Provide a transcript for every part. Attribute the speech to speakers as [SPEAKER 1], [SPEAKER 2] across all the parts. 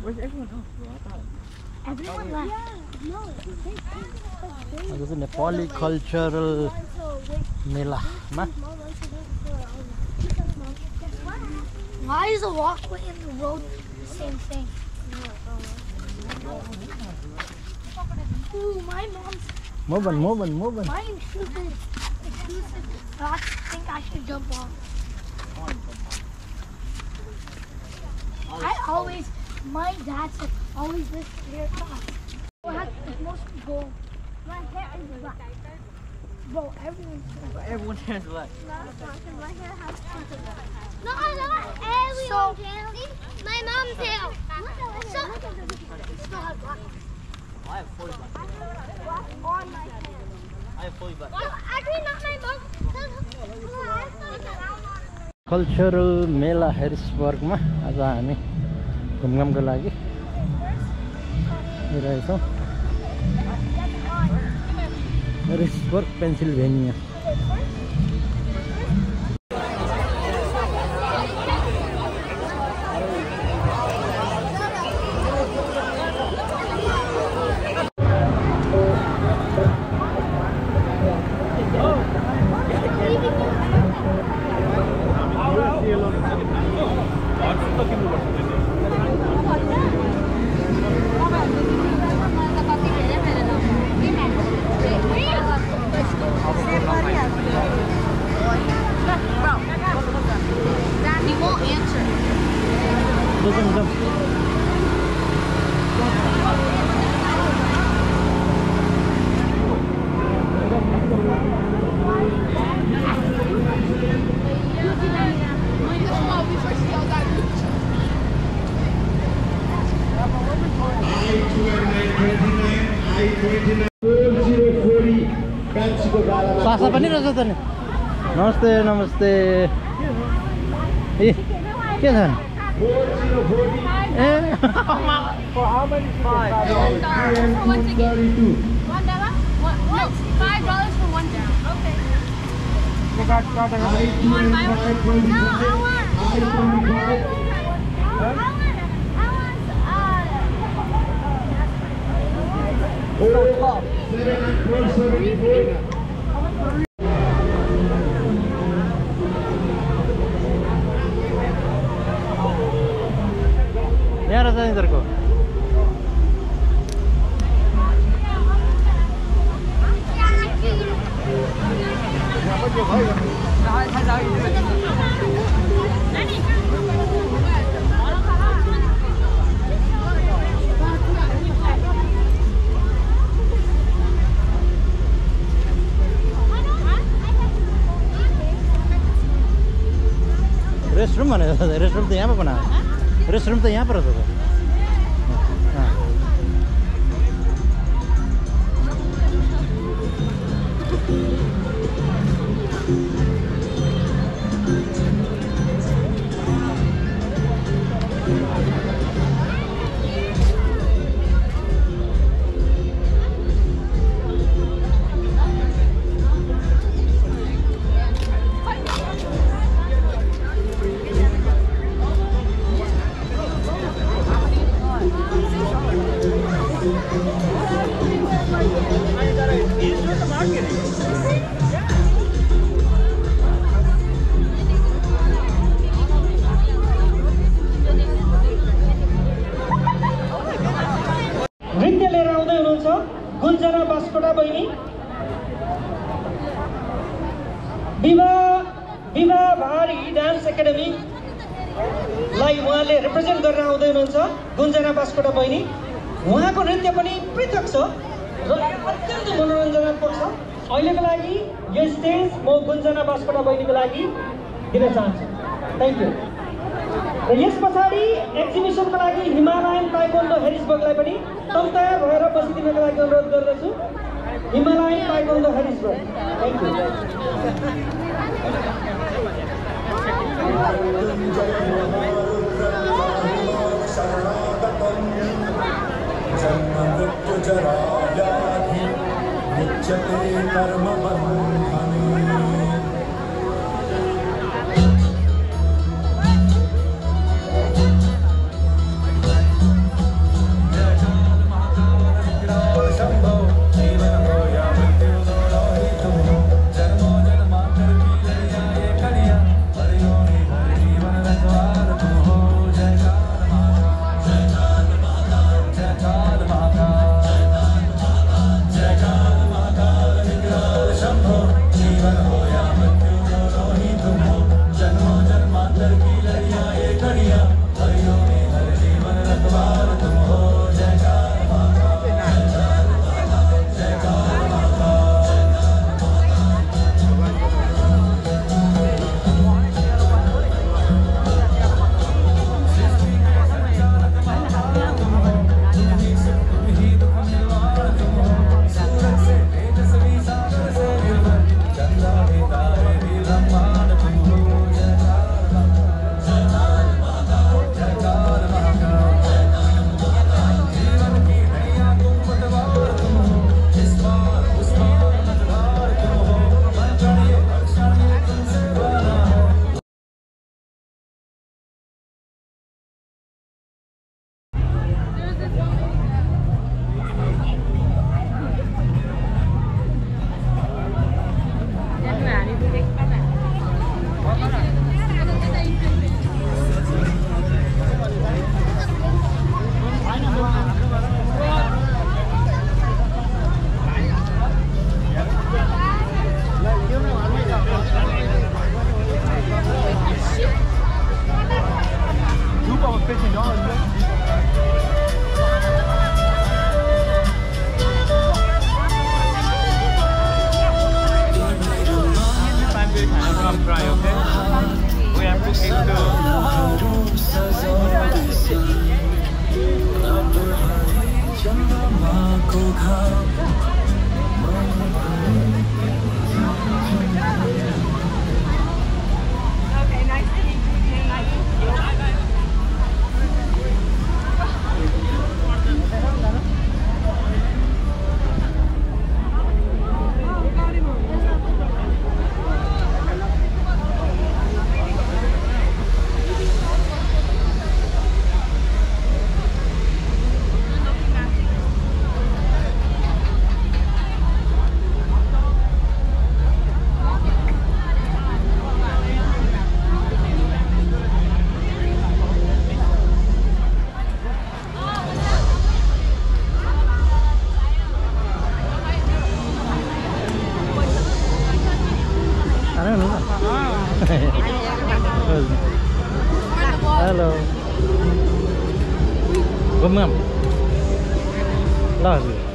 [SPEAKER 1] Where's everyone else, bro? I thought
[SPEAKER 2] Everyone left. Yeah, no,
[SPEAKER 3] This is Nepali cultural mela.
[SPEAKER 2] Why is the walkway and the road the same thing? Ooh, my mom's.
[SPEAKER 3] Move on.
[SPEAKER 2] My excuses not think I should jump off. My dad said always live clear top. Most people. My hair is black. Bro,
[SPEAKER 1] everyone's hair is black.
[SPEAKER 4] My hair has tons of black. No, not everyone's hair. My mom's hair.
[SPEAKER 2] still have black.
[SPEAKER 1] I have fully black.
[SPEAKER 4] On my hair.
[SPEAKER 1] I have fully black.
[SPEAKER 4] Actually, not my mom.
[SPEAKER 3] Cultural mela Harrisburg मा आज हामी घुमघामको लागि गइरहेछौँ Harrisburg, Pennsylvania. Sasa पनि रहेछ त नि नमस्ते नमस्ते ए के छ ए
[SPEAKER 5] For how many? $5 for one ticket. $1? $5 for one down. Okay.
[SPEAKER 4] No, I want.
[SPEAKER 3] यहाँ रहेछ नि तिनीहरूको रेस्टरूम भनेको छ रेस्टरूम त यहाँ पो बनायो रेस्टरूम त यहाँ पो रहेछ त
[SPEAKER 6] गुन्जना बास्कोटा बहिनी विवाह भारी डान्स एकाडेमी लाई उहाँले रिप्रेजेन्ट गर्न आउँदै हुनुहुन्छ गुन्जना बास्कोटा बहिनी उहाँको नृत्य पनि पृथक छ र अत्यन्त मनोरञ्जनात्मक छ अहिलेको लागि यो स्टेज म गुन्जना बास्कोटा बहिनीको लागि दिन चाहन्छु थ्यांक यू र यस पछाडि एक्जिबिसनको लागि हिमालयन ताइक्वान्डो हेरिसबर्गलाई पनि तयार भएर बसिदिनको लागि अनुरोध गर्दछु Himalayan taekwondo Harrisburg thank you
[SPEAKER 3] Halo. Gumam. Lagi.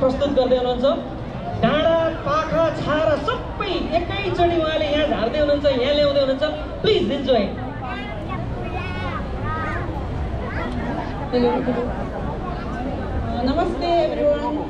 [SPEAKER 6] प्रस्तुत गर्दै हुनुहुन्छ डाँडा पाखा छारा सबै एकैचोटि उहाँले यहाँ झार्दै हुनुहुन्छ यहाँ ल्याउँदै हुनुहुन्छ प्लिज इन्जोय
[SPEAKER 7] नमस्ते एभ्रीवन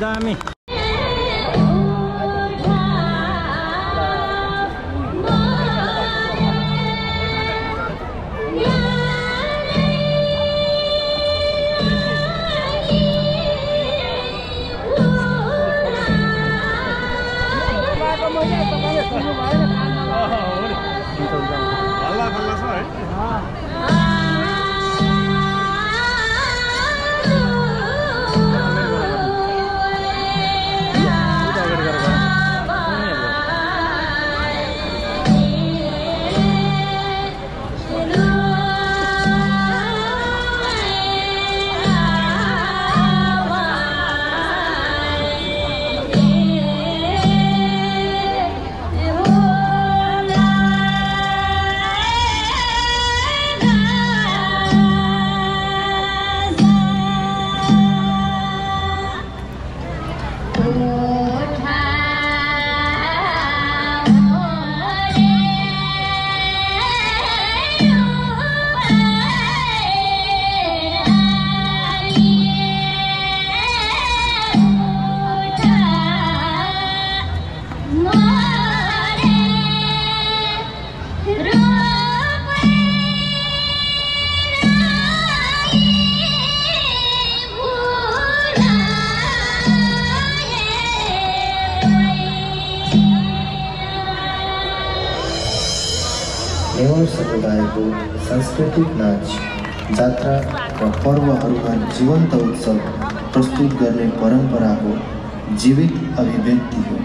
[SPEAKER 3] Dami.
[SPEAKER 7] नेवार समुदायको सांस्कृतिक नाच जात्रा र पर्वहरूमा जीवन्त उत्सव प्रस्तुत गर्ने परम्पराको जीवित अभिव्यक्ति हो।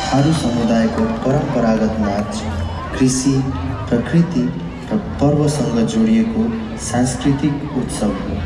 [SPEAKER 7] थारू समुदायको परम्परागत नाच कृषि, प्रकृति र पर्वसँग जोडिएको सांस्कृतिक उत्सव हो।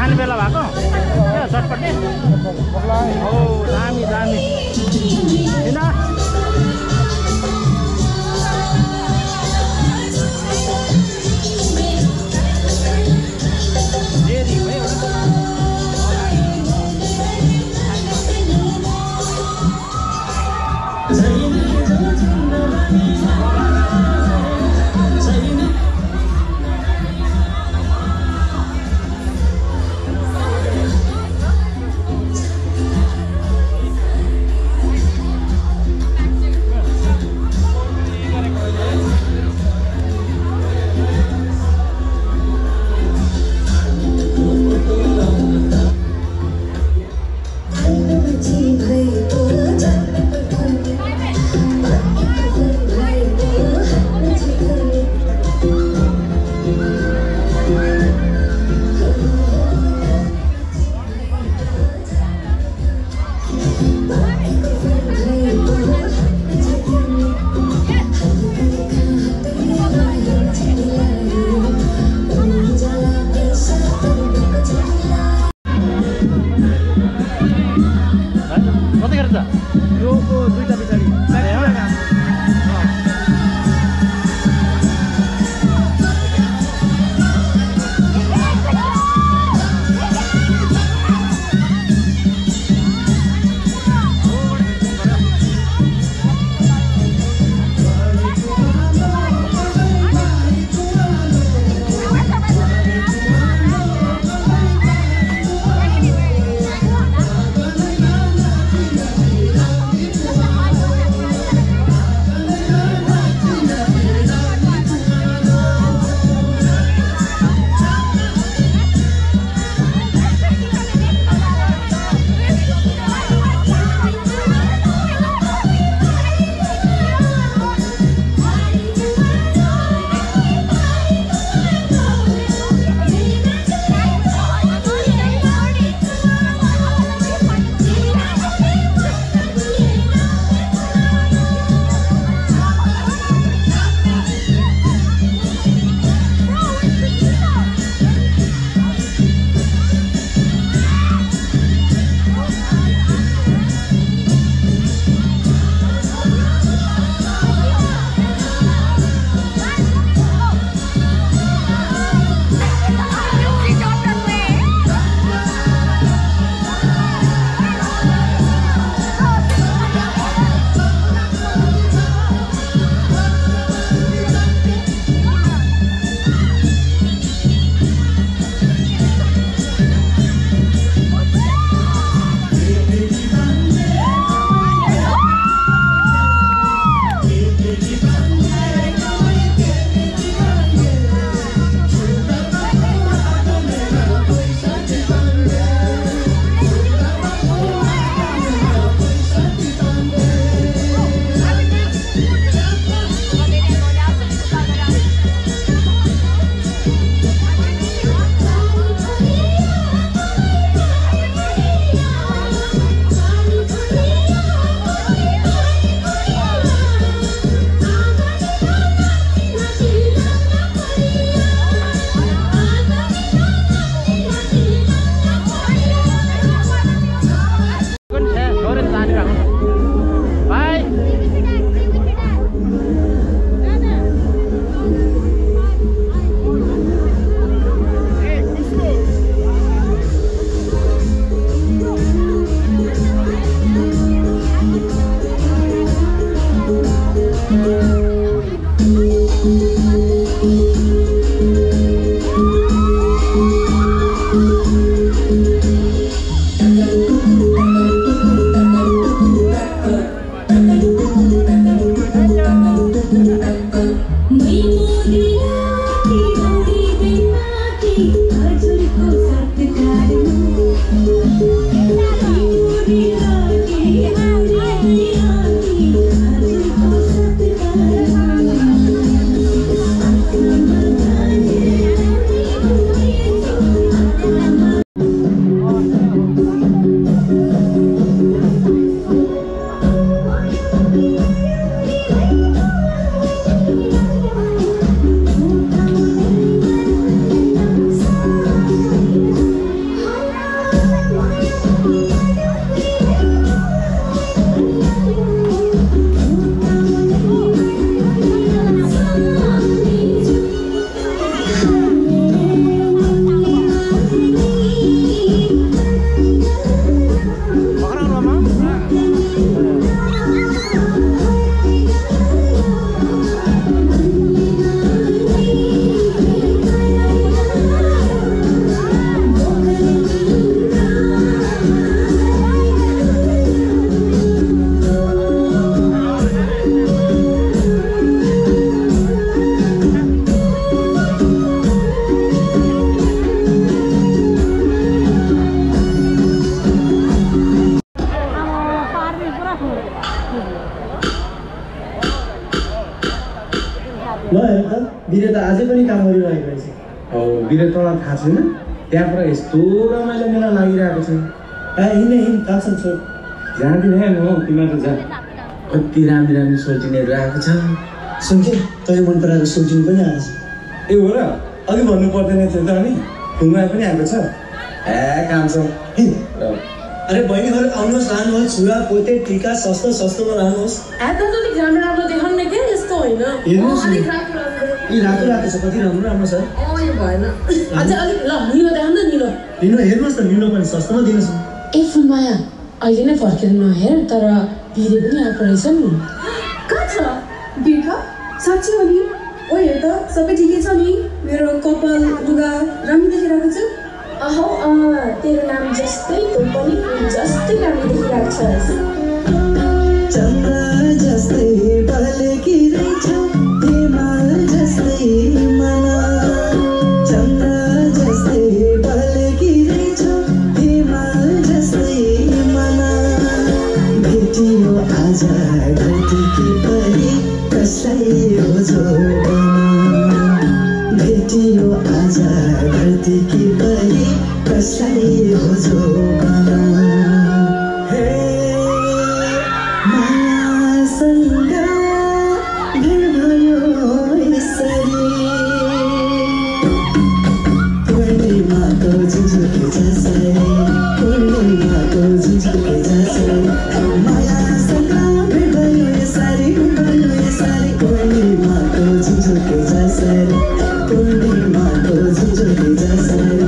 [SPEAKER 3] खाने बेला भएको यो चटपटे हो दामी दामी किन
[SPEAKER 8] बिरे त अझै पनि काम गरिरहेको रहेछ।
[SPEAKER 9] हो बिरे तँलाई थाहा छैन त्यहाँ पर यस्तो रमाइलो मेला लागिरहेको छ।
[SPEAKER 8] हिँड्ने कान्छन् छोड
[SPEAKER 9] जाँदिनँ म तिमीहरू जा। कति राम्री राम्री सोल्टिनेहरू आएको छ।
[SPEAKER 8] सुन्के तैँले मन पराएको सोल्टिन पनि आएछ।
[SPEAKER 9] ए हो र अघि भन्नु पर्दैन थियो त अनि खुङ्गा पनि आएको छ। ए काम छ।
[SPEAKER 8] अरे बहिनीहरू आउनुहोस् लानुहोस् छुरा पोते टिका सस्तो सस्तोमा लानुहोस्।
[SPEAKER 5] एता त राम्रो राम्रो देखाउनु के यस्तो होइन
[SPEAKER 8] हेर्नुहोस्
[SPEAKER 5] अलिक राम्रो राम्रो
[SPEAKER 8] यी रातो रातो छ कति राम्रो राम्रो छ।
[SPEAKER 5] यो भएन अझै अलिक ल निलो देखाउनु न निलो
[SPEAKER 8] निलो हेर्नुहोस् न निलो पनि सस्तोमा दिनुहोस् न।
[SPEAKER 5] ए फुलमाया अहिले नै फर्केर नहेर तर बिरे पनि आएको रहेछ नि। कहाँ छ बिर्खा साँच्ची हो नि ओ हेर त सबै ठिकै छ नि मेरो कपाल लुगा राम्रो देखिरहेको छु। अहो तेरो नाम जस्तै तँ पनि जस्तै राम्रो देखिरहेको छस्।
[SPEAKER 10] चन्द्र जस्तै बलेकी रहेछ हिमाल जस्तै मला चन्द्र जस्तै बलेकी रहेछ हिमाल जस्तै मला भेटियो आज धरतीकी परी कसलाई हो जोडना भेटियो आज धरतीकी परी कसलाई हो जोडना हे मायासँग भेट भयो यसरी पूर्णिमाको झुझुके जसरी पूर्णिमाको झुझुके जसरी मायासँग भेट भयो यसरी पूर्णिमाको झुझुके जसरी पूर्णिमाको झुझुके जसरी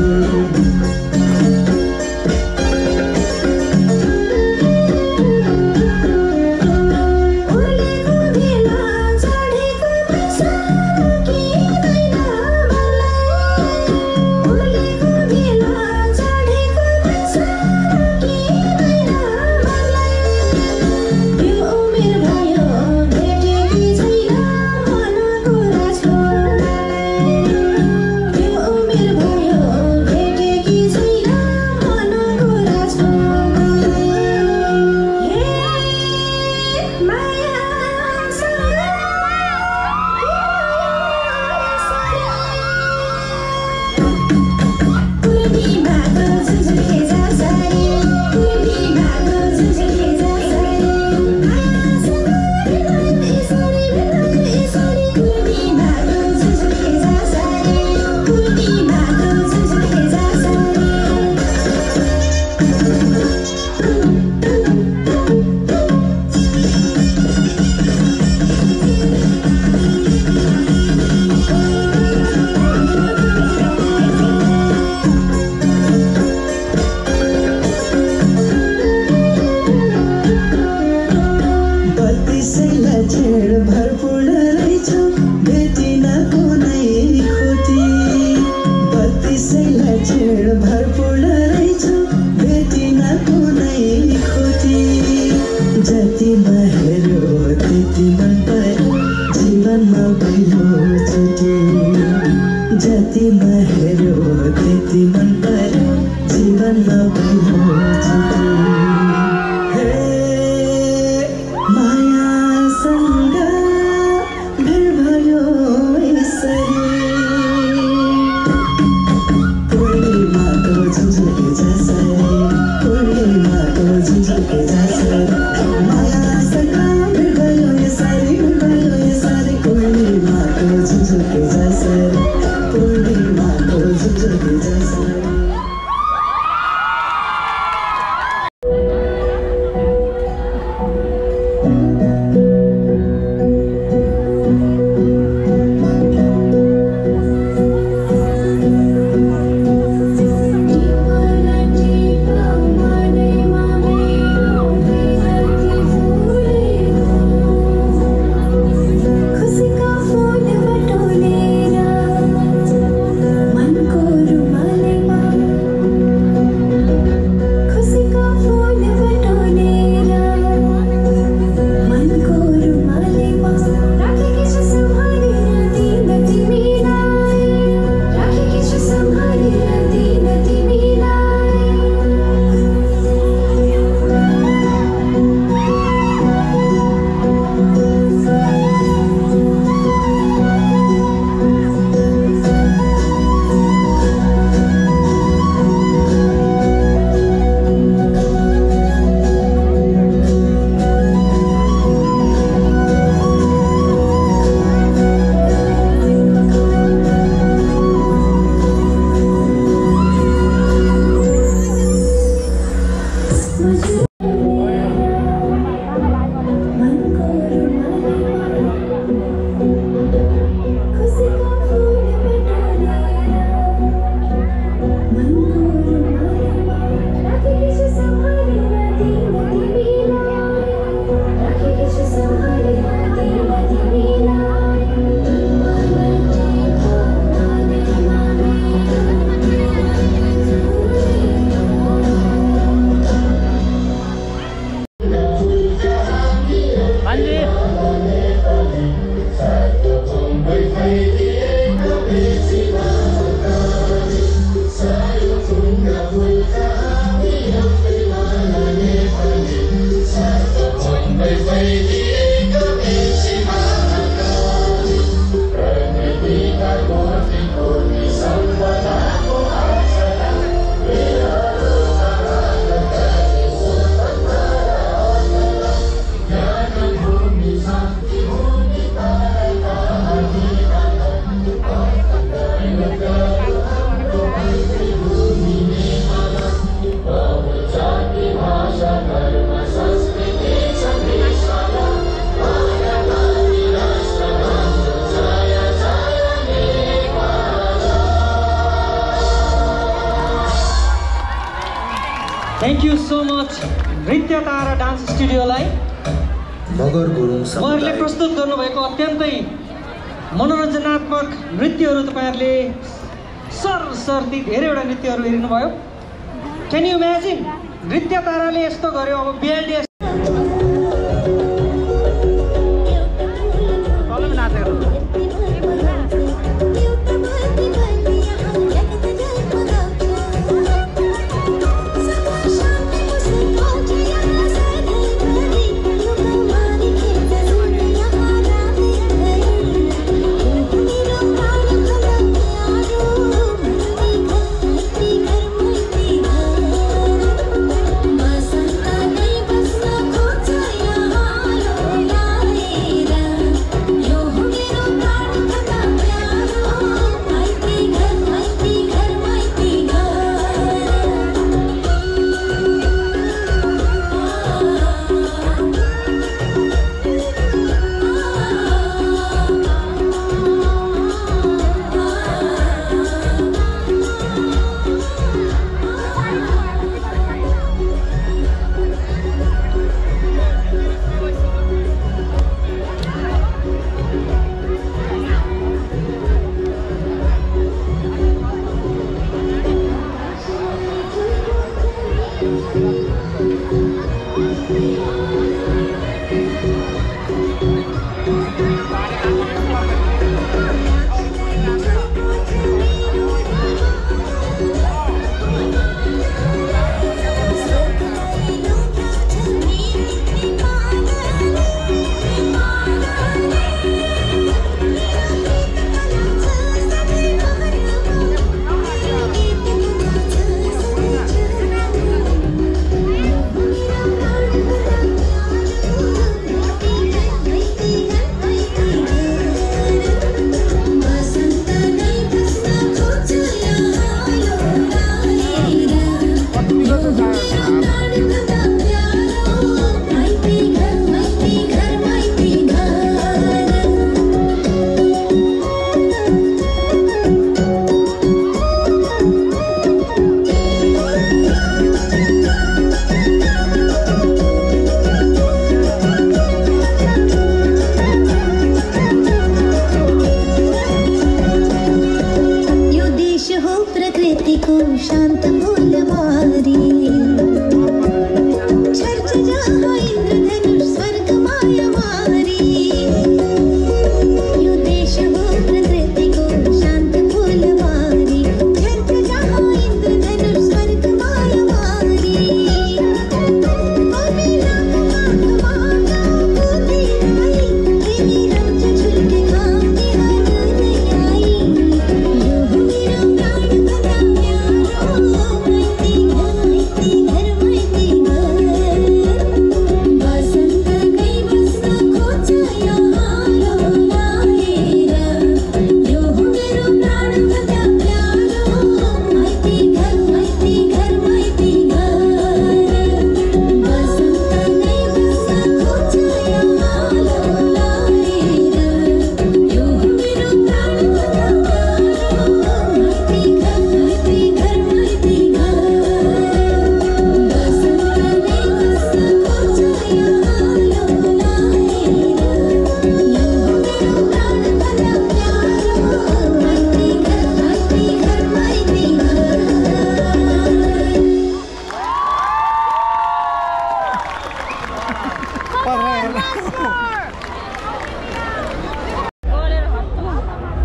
[SPEAKER 6] थ्याङ्क यू सो मच नृत्य तारा डान्स स्टुडियोलाई।
[SPEAKER 7] मगर गुरुङ
[SPEAKER 6] उहाँहरूले प्रस्तुत गर्नुभएको अत्यन्तै मनोरञ्जनात्मक नृत्यहरू तपाईँहरूले सरसर्ती धेरैवटा नृत्यहरू हेर्नुभयो। क्यान यु इमेजिन नृत्य ताराले यस्तो गर्यो। अब बिएलडी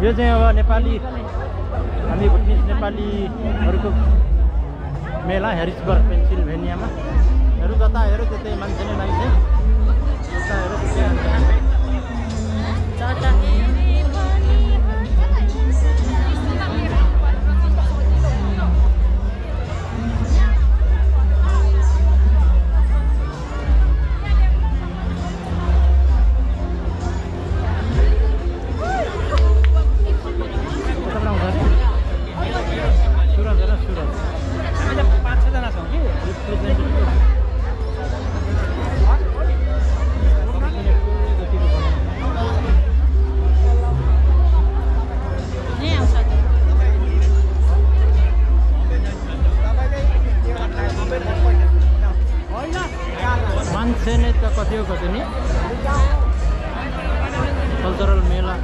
[SPEAKER 3] यो चाहिँ अब नेपाली हामी बुद्धिस्ट नेपालीहरूको मेला हेरिसबर्ग पेन्सिल्भेनियामा। हेरौँ जता हेरौँ त्यतै मान्छे नै मान्छे, जता हेरौँ त्यतै मान्छे। विषय नै त कति हो कति नि कल्चरल मेला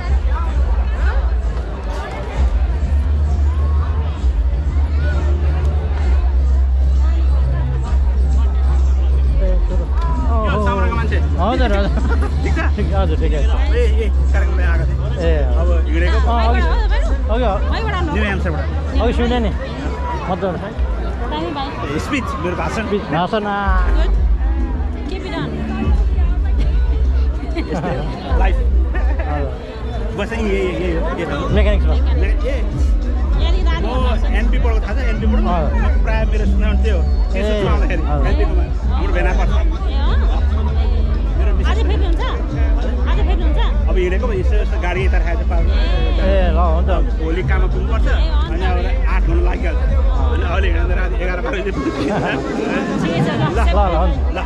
[SPEAKER 3] हजुर हजुर हजुर ठिकै छ अघि सुने नि मजा
[SPEAKER 9] स्पिच मेरो भाषण
[SPEAKER 3] भाषण
[SPEAKER 9] लाइफ बस यही
[SPEAKER 3] मेकानिक्समा
[SPEAKER 9] एनपी पढ्को थाहा छ एनपी पढ्नु प्रायः मेरो सुनाउनु त्यो आउँदाखेरि एनपीकोमा हाम्रो भेना पर्छ अब हिँडेको यसो यस्तो गाडी यता खाएर पार्नु
[SPEAKER 3] ए ल हुन्छ
[SPEAKER 9] भोलि काममा पुग्नुपर्छ अनि अब 8 घन्टा लागिहाल्छ अनि अहिले हिँड्दा राति 11 बजे
[SPEAKER 3] ल ल